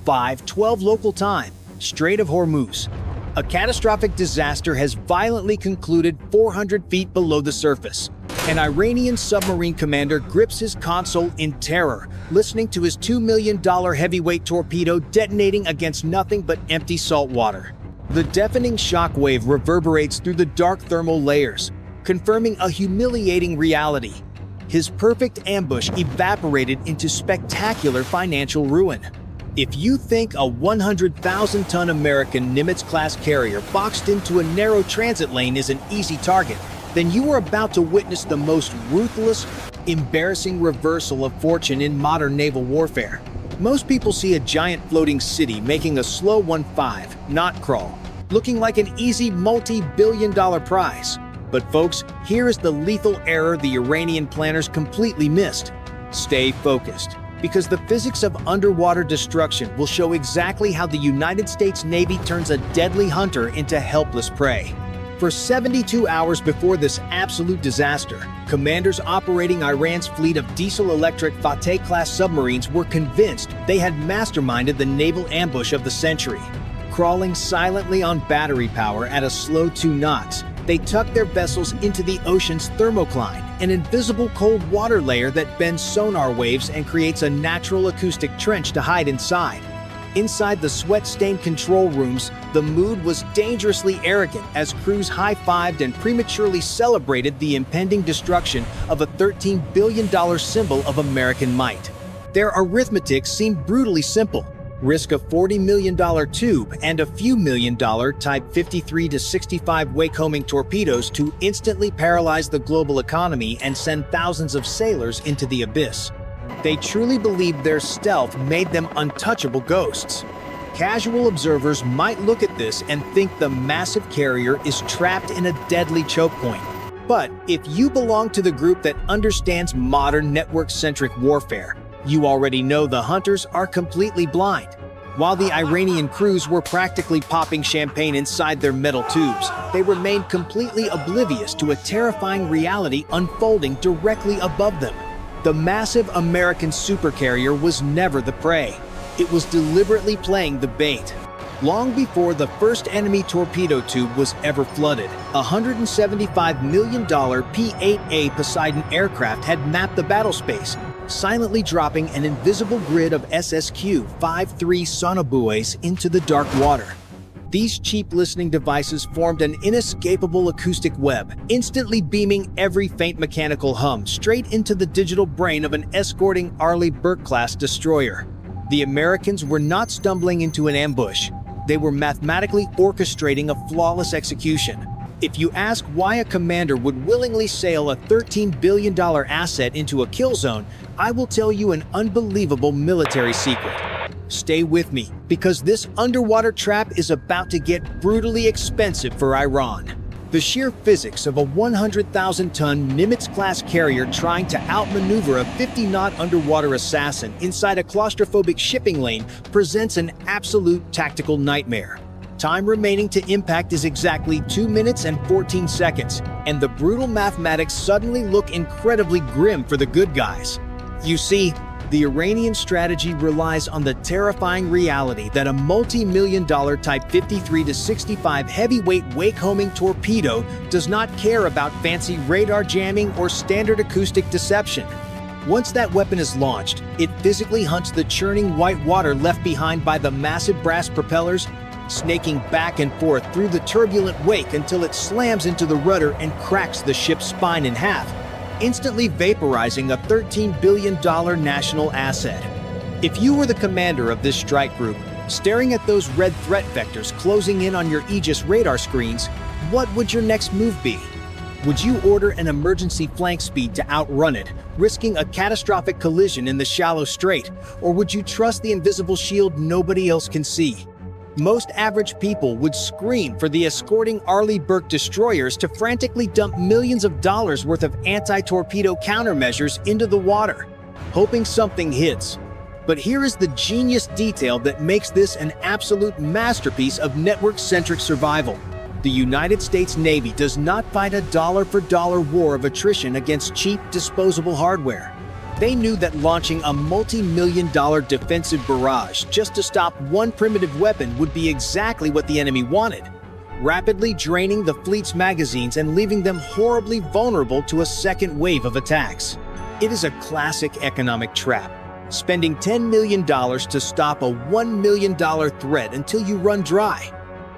05:12 local time, Strait of Hormuz. A catastrophic disaster has violently concluded 400 feet below the surface. An Iranian submarine commander grips his console in terror, listening to his $2 million heavyweight torpedo detonating against nothing but empty salt water. The deafening shockwave reverberates through the dark thermal layers, confirming a humiliating reality. His perfect ambush evaporated into spectacular financial ruin. If you think a 100,000-ton American Nimitz-class carrier boxed into a narrow transit lane is an easy target, then you are about to witness the most ruthless, embarrassing reversal of fortune in modern naval warfare. Most people see a giant floating city making a slow 1-5 knot crawl, looking like an easy multi-billion-dollar prize. But folks, here is the lethal error the Iranian planners completely missed. Stay focused, because the physics of underwater destruction will show exactly how the United States Navy turns a deadly hunter into helpless prey. For 72 hours before this absolute disaster, commanders operating Iran's fleet of diesel-electric Fateh-class submarines were convinced they had masterminded the naval ambush of the century. Crawling silently on battery power at a slow 2 knots, they tucked their vessels into the ocean's thermocline, an invisible cold water layer that bends sonar waves and creates a natural acoustic trench to hide inside. Inside the sweat-stained control rooms, the mood was dangerously arrogant as crews high-fived and prematurely celebrated the impending destruction of a $13 billion symbol of American might. Their arithmetic seemed brutally simple. Risk a $40 million tube and a few million-dollar Type 53 to 65 wake-homing torpedoes to instantly paralyze the global economy and send thousands of sailors into the abyss. They truly believed their stealth made them untouchable ghosts. Casual observers might look at this and think the massive carrier is trapped in a deadly choke point. But if you belong to the group that understands modern network-centric warfare, you already know the hunters are completely blind. While the Iranian crews were practically popping champagne inside their metal tubes, they remained completely oblivious to a terrifying reality unfolding directly above them. The massive American supercarrier was never the prey. It was deliberately playing the bait. Long before the first enemy torpedo tube was ever flooded, a $175 million P-8A Poseidon aircraft had mapped the battlespace, silently dropping an invisible grid of SSQ-53 Sonobuoys into the dark water. These cheap listening devices formed an inescapable acoustic web, instantly beaming every faint mechanical hum straight into the digital brain of an escorting Arleigh Burke-class destroyer. The Americans were not stumbling into an ambush. They were mathematically orchestrating a flawless execution. If you ask why a commander would willingly sail a $13 billion asset into a kill zone, I will tell you an unbelievable military secret. Stay with me, because this underwater trap is about to get brutally expensive for Iran. The sheer physics of a 100,000-ton Nimitz-class carrier trying to outmaneuver a 50-knot underwater assassin inside a claustrophobic shipping lane presents an absolute tactical nightmare. Time remaining to impact is exactly 2 minutes and 14 seconds, and the brutal mathematics suddenly look incredibly grim for the good guys. You see, the Iranian strategy relies on the terrifying reality that a multi-million-dollar Type 53 to 65 heavyweight wake-homing torpedo does not care about fancy radar jamming or standard acoustic deception. Once that weapon is launched, it physically hunts the churning white water left behind by the massive brass propellers, snaking back and forth through the turbulent wake until it slams into the rudder and cracks the ship's spine in half, instantly vaporizing a $13 billion national asset. If you were the commander of this strike group, staring at those red threat vectors closing in on your Aegis radar screens, what would your next move be? Would you order an emergency flank speed to outrun it, risking a catastrophic collision in the shallow strait, or would you trust the invisible shield nobody else can see? Most average people would scream for the escorting Arleigh Burke destroyers to frantically dump millions of dollars worth of anti-torpedo countermeasures into the water, hoping something hits. But here is the genius detail that makes this an absolute masterpiece of network-centric survival. The United States Navy does not fight a dollar-for-dollar war of attrition against cheap, disposable hardware. They knew that launching a multi-million-dollar defensive barrage just to stop one primitive weapon would be exactly what the enemy wanted, rapidly draining the fleet's magazines and leaving them horribly vulnerable to a second wave of attacks. It is a classic economic trap, spending $10 million to stop a $1 million threat until you run dry.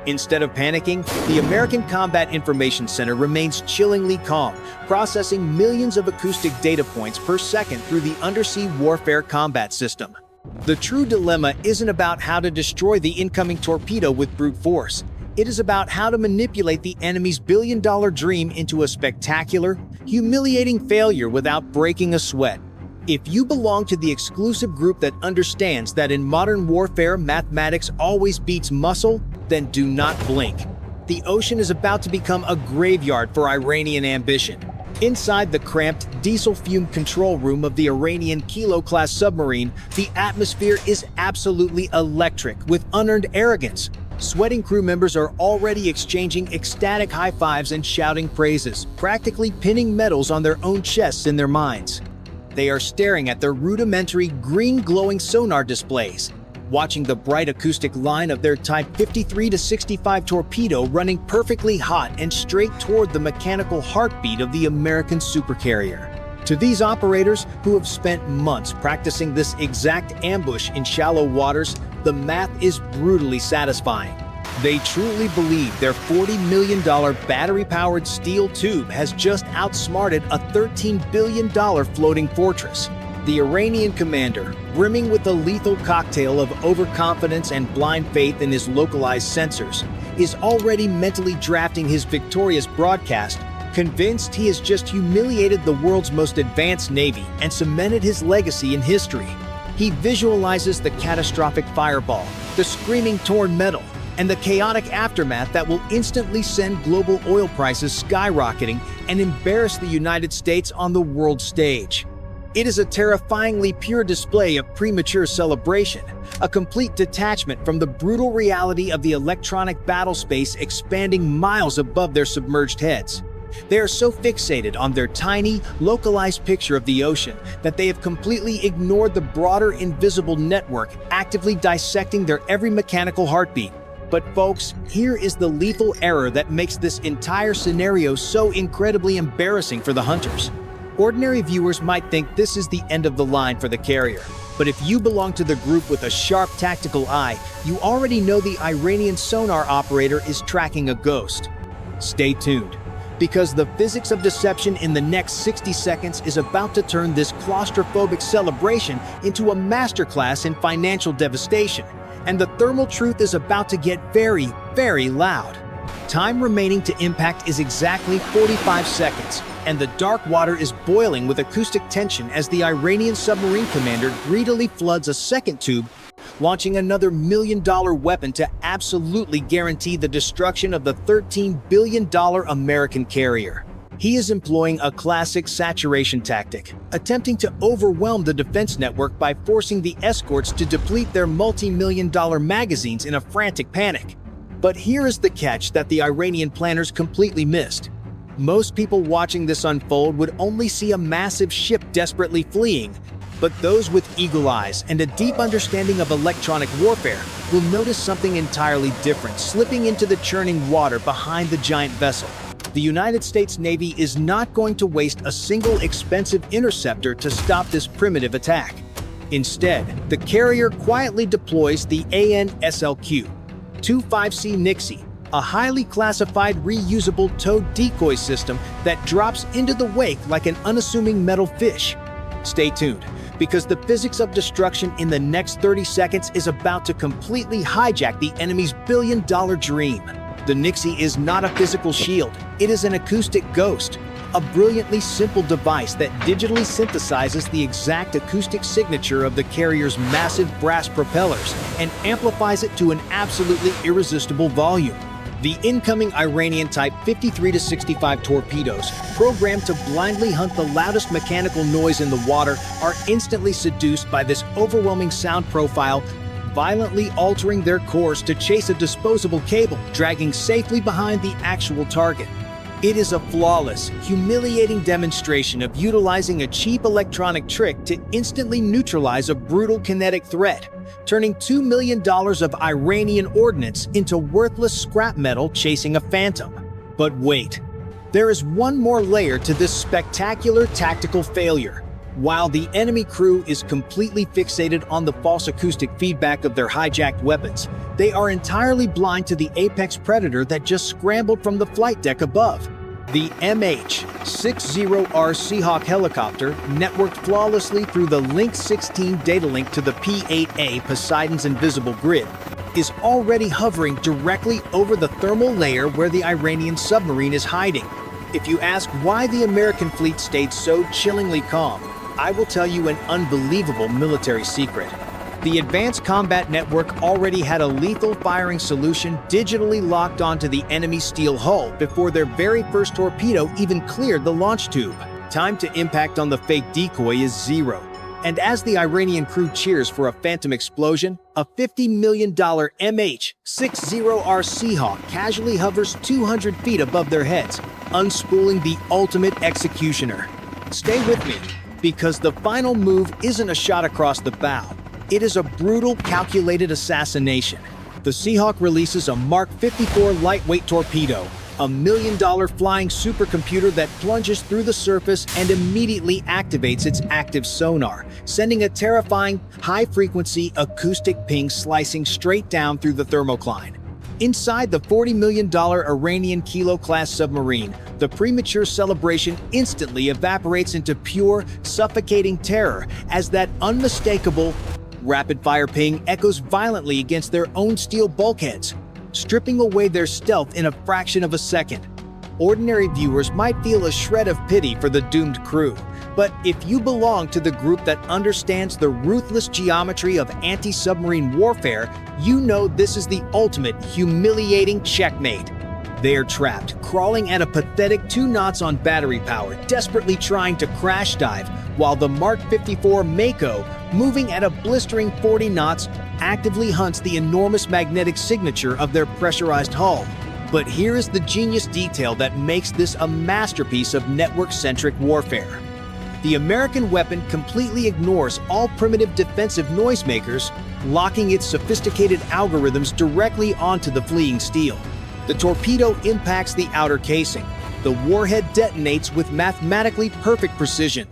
Instead of panicking, the American Combat Information Center remains chillingly calm, processing millions of acoustic data points per second through the undersea warfare combat system. The true dilemma isn't about how to destroy the incoming torpedo with brute force. It is about how to manipulate the enemy's billion-dollar dream into a spectacular, humiliating failure without breaking a sweat. If you belong to the exclusive group that understands that in modern warfare mathematics always beats muscle, then do not blink. The ocean is about to become a graveyard for Iranian ambition. Inside the cramped, diesel-fumed control room of the Iranian Kilo-class submarine, the atmosphere is absolutely electric with unearned arrogance. Sweating crew members are already exchanging ecstatic high fives and shouting praises, practically pinning medals on their own chests in their minds. They are staring at their rudimentary green glowing sonar displays, watching the bright acoustic line of their Type 53-65 torpedo running perfectly hot and straight toward the mechanical heartbeat of the American supercarrier. To these operators, who have spent months practicing this exact ambush in shallow waters, the math is brutally satisfying. They truly believe their $40 million battery-powered steel tube has just outsmarted a $13 billion floating fortress. The Iranian commander, brimming with a lethal cocktail of overconfidence and blind faith in his localized sensors, is already mentally drafting his victorious broadcast, convinced he has just humiliated the world's most advanced navy and cemented his legacy in history. He visualizes the catastrophic fireball, the screaming torn metal, and the chaotic aftermath that will instantly send global oil prices skyrocketing and embarrass the United States on the world stage. It is a terrifyingly pure display of premature celebration, a complete detachment from the brutal reality of the electronic battlespace expanding miles above their submerged heads. They are so fixated on their tiny, localized picture of the ocean that they have completely ignored the broader invisible network actively dissecting their every mechanical heartbeat. But folks, here is the lethal error that makes this entire scenario so incredibly embarrassing for the hunters. Ordinary viewers might think this is the end of the line for the carrier, but if you belong to the group with a sharp tactical eye, you already know the Iranian sonar operator is tracking a ghost. Stay tuned, because the physics of deception in the next 60 seconds is about to turn this claustrophobic celebration into a masterclass in financial devastation, and the thermal truth is about to get very, very loud. Time remaining to impact is exactly 45 seconds, and the dark water is boiling with acoustic tension as the Iranian submarine commander greedily floods a second tube, launching another $1 million weapon to absolutely guarantee the destruction of the $13 billion American carrier. He is employing a classic saturation tactic, attempting to overwhelm the defense network by forcing the escorts to deplete their multi-million-dollar magazines in a frantic panic. But here is the catch that the Iranian planners completely missed. Most people watching this unfold would only see a massive ship desperately fleeing, but those with eagle eyes and a deep understanding of electronic warfare will notice something entirely different slipping into the churning water behind the giant vessel. The United States Navy is not going to waste a single expensive interceptor to stop this primitive attack. Instead, the carrier quietly deploys the AN/SLQ-25C Nixie, a highly classified reusable towed decoy system that drops into the wake like an unassuming metal fish. Stay tuned, because the physics of destruction in the next 30 seconds is about to completely hijack the enemy's billion-dollar dream. The Nixie is not a physical shield, it is an acoustic ghost, a brilliantly simple device that digitally synthesizes the exact acoustic signature of the carrier's massive brass propellers and amplifies it to an absolutely irresistible volume. The incoming Iranian Type 53-65 torpedoes, programmed to blindly hunt the loudest mechanical noise in the water, are instantly seduced by this overwhelming sound profile, violently altering their course to chase a disposable cable, dragging safely behind the actual target. It is a flawless, humiliating demonstration of utilizing a cheap electronic trick to instantly neutralize a brutal kinetic threat, turning $2 million of Iranian ordnance into worthless scrap metal chasing a phantom. But wait, there is one more layer to this spectacular tactical failure. While the enemy crew is completely fixated on the false acoustic feedback of their hijacked weapons, they are entirely blind to the apex predator that just scrambled from the flight deck above. The MH-60R Seahawk helicopter, networked flawlessly through the Link 16 data link to the P-8A Poseidon's invisible grid, is already hovering directly over the thermal layer where the Iranian submarine is hiding. If you ask why the American fleet stayed so chillingly calm, I will tell you an unbelievable military secret. The Advanced Combat Network already had a lethal firing solution digitally locked onto the enemy's steel hull before their very first torpedo even cleared the launch tube. Time to impact on the fake decoy is 0. And as the Iranian crew cheers for a phantom explosion, a $50 million MH-60R Seahawk casually hovers 200 feet above their heads, unspooling the ultimate executioner. Stay with me, because the final move isn't a shot across the bow. It is a brutal, calculated assassination. The Seahawk releases a Mark 54 lightweight torpedo, a $1 million flying supercomputer that plunges through the surface and immediately activates its active sonar, sending a terrifying, high-frequency acoustic ping slicing straight down through the thermocline. Inside the $40 million Iranian Kilo-class submarine, the premature celebration instantly evaporates into pure, suffocating terror as that unmistakable, rapid-fire ping echoes violently against their own steel bulkheads, stripping away their stealth in a fraction of a second. Ordinary viewers might feel a shred of pity for the doomed crew, but if you belong to the group that understands the ruthless geometry of anti-submarine warfare, you know this is the ultimate humiliating checkmate. They are trapped, crawling at a pathetic 2 knots on battery power, desperately trying to crash dive, while the Mark 54 MAKO, moving at a blistering 40 knots, actively hunts the enormous magnetic signature of their pressurized hull. But here is the genius detail that makes this a masterpiece of network-centric warfare. The American weapon completely ignores all primitive defensive noisemakers, locking its sophisticated algorithms directly onto the fleeing steel. The torpedo impacts the outer casing. The warhead detonates with mathematically perfect precision.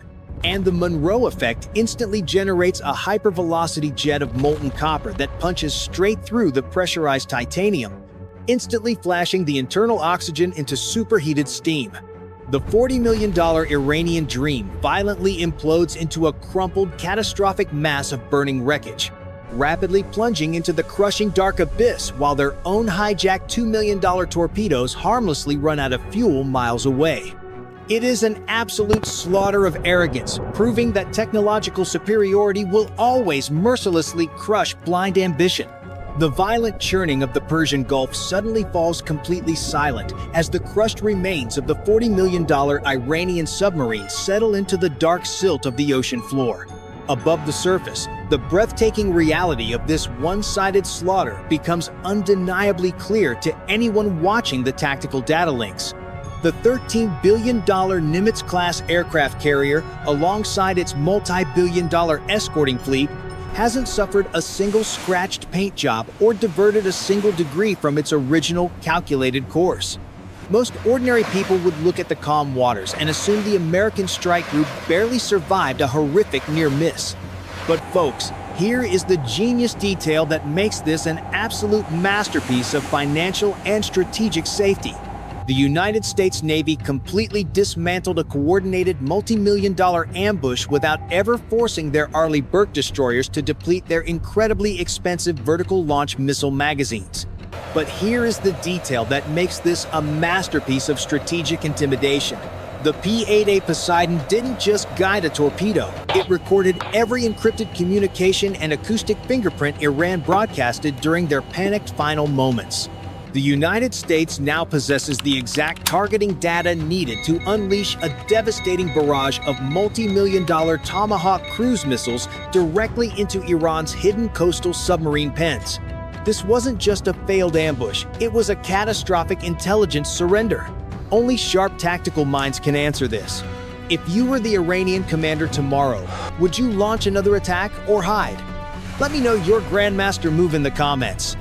And the Monroe effect instantly generates a hypervelocity jet of molten copper that punches straight through the pressurized titanium, instantly flashing the internal oxygen into superheated steam. The $40 million Iranian dream violently implodes into a crumpled, catastrophic mass of burning wreckage, rapidly plunging into the crushing dark abyss while their own hijacked $2 million torpedoes harmlessly run out of fuel miles away. It is an absolute slaughter of arrogance, proving that technological superiority will always mercilessly crush blind ambition. The violent churning of the Persian Gulf suddenly falls completely silent as the crushed remains of the $40 million Iranian submarine settle into the dark silt of the ocean floor. Above the surface, the breathtaking reality of this one-sided slaughter becomes undeniably clear to anyone watching the tactical data links. The $13 billion Nimitz-class aircraft carrier, alongside its multi-billion-dollar escorting fleet, hasn't suffered a single scratched paint job or diverted a single degree from its original calculated course. Most ordinary people would look at the calm waters and assume the American strike group barely survived a horrific near miss. But folks, here is the genius detail that makes this an absolute masterpiece of financial and strategic safety. The United States Navy completely dismantled a coordinated multi-million-dollar ambush without ever forcing their Arleigh Burke destroyers to deplete their incredibly expensive vertical launch missile magazines. But here is the detail that makes this a masterpiece of strategic intimidation. The P-8A Poseidon didn't just guide a torpedo, it recorded every encrypted communication and acoustic fingerprint Iran broadcasted during their panicked final moments. The United States now possesses the exact targeting data needed to unleash a devastating barrage of multi-million-dollar Tomahawk cruise missiles directly into Iran's hidden coastal submarine pens. This wasn't just a failed ambush, it was a catastrophic intelligence surrender. Only sharp tactical minds can answer this. If you were the Iranian commander tomorrow, would you launch another attack or hide? Let me know your Grandmaster move in the comments.